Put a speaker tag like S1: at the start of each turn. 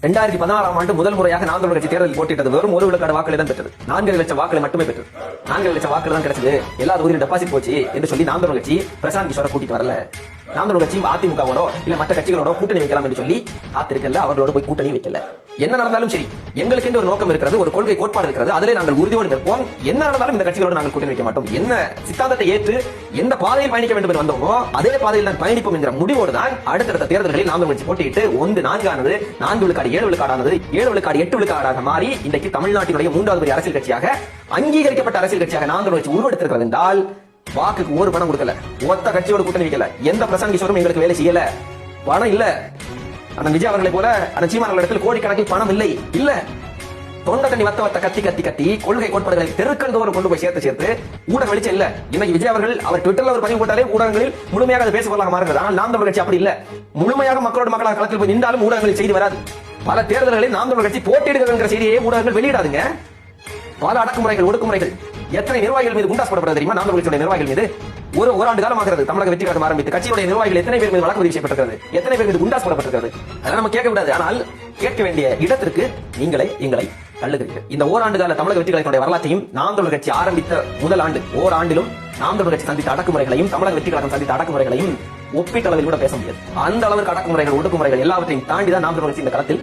S1: 2016ஆம் ஆண்டு முதல் முறையாக நாம் தமிழர் கட்சி தேர்தலில் போட்டியிட்டது வெறும் 1 விழுக்காடு வாக்குகளை தான் பெற்றது. 4 லட்சம் வாக்குகளை மட்டுமே பெற்றது. 4 லட்சம் வாக்குகள் தான் கிடைச்சது. எல்லா தொகுதியிலும் டெபாசிட் போச்சு என்று சொல்லி நாம் தமிழர் கட்சி பிரசாந்த் கிஷோரை கூட்டிட்டு வரல. நாம் தமிழர் கட்சி அதிமுகவோட இல்ல மற்ற கட்சிகளோட கூட்டணி வைக்கலாம் என்று சொல்லி காத்திருக்கல. அவர்களோட போய் கூட்டணி வைக்கல. என்ன நடந்தாலும் சரி, எங்களுக்கு ஒரு நோக்கம் இருக்கிறது, ஒரு கொள்கை கோட்பாடு இருக்கிறது. அதிலே நாங்கள் உறுதியோடு நிற்போம். என்ன நடந்தாலும் இந்த கட்சிகளோடு நாங்கள் கூட்டணி வைக்க மாட்டோம். என்ன சித்தாந்தத்தை ஏற்று எந்த பாதையில் பயணிக்க வேண்டும் என்று வந்தோமோ அதே பாதையில் தான் பயணிப்போம் என்கிற முடிவோடு தான் அடுத்தடுத்த தேர்தல்களில் நாம் கட்சி போட்டியிட்டு 4 ஆனது 4 விழுக்காடு 7 விழுக்காடானது 7 விழுக்காடு 8 விழுக்காடாக மாறி இன்றைக்கு தமிழ்நாட்டினுடைய 3வது பெரிய அரசியல் கட்சியாக அங்கீகரிக்கப்பட்ட அரசியல் கட்சியாக நாம் கட்சி உருவெடுத்திருக்கிறது என்றால் வாக்குக்கு ஒரு பணம் கொடுக்கல, ஒத்த கட்சியோட கூட்டணி வைக்கல, எந்த பிரசாந்த் கிஷோரும் எங்களுக்கு வேலை செய்யல. பணம் இல்ல. அந்த விஜய் அவர்களை போல அந்த சீமான் இடத்தில் கோடிக்கணக்கில் பணம் இல்லை. இல்ல, தொண்டை தண்ணி வத்த கத்தி கத்தி கத்தி கொள்கை கோட்பாடுகளை தெருக்கள் தோறும் கொண்டு போய் சேர்த்து ஊடக வெளிச்சம் இல்ல. இன்னைக்கு விஜய் அவர்கள் அவர் ட்விட்டர்ல ஒரு பதிவு போட்டாலே ஊடகங்களில் முழுமையாக அது பேசப்படலாக மாறுகிறது. ஆனால் நாம் தமிழர் கட்சி அப்படி இல்ல. முழுமையாக மக்களோட மக்களாக களத்தில் போய் நின்றாலும் ஊடகங்களில் செய்தி வராது. பல தேர்தல்களில் நாம் தமிழர் கட்சி போட்டியிடுகிற செய்தியை ஊடகங்கள் வெளியிடாதுங்க. பல அடக்குமுறைகள், ஒடுக்குமுறைகள், எத்தனை நிர்வாகிகள் மீது குண்டாஸ் போடப்படுறது தெரியுமா? நாம் தமிழர் கட்சியுடைய நிர்வாகிகள் மீது ஒரு ஆண்டு காலமாகிறது தமிழக வெற்றி கழகம் ஆரம்பித்து கட்சியுடைய நிர்வாகிகள் எத்தனை பேர் மீது வழக்கு பதிவு செய்யப்பட்டிருக்கிறது, எத்தனை பேர் மீது குண்டாஸ் போடப்பட்டிருக்கிறது. அதெல்லாம் நம்ம கேட்க கூடாது. ஆனால் கேட்க வேண்டிய இடத்திற்கு எங்களை தள்ளுகிறீர்கள். இந்த ஓராண்டு கால தமிழக வெற்றி கழகத்துடைய வரலாற்றையும் நாம் தமிழர் கட்சி ஆரம்பித்த முதல் ஆண்டு ஓராண்டிலும் நாம் தமிழர் கட்சி சந்தித்த அடக்குமுறைகளையும் தமிழக வெற்றி கழகம் சந்தித்த அடக்குமுறைகளையும் ஒப்பீட்டளவில் கூட பேச முடியாது. அந்த அளவுக்கு அடக்குமுறைகள், ஒடுக்குமுறைகள் எல்லாவற்றையும் தாண்டிதான் நாம் தமிழர் கட்சி இந்த களத்தில்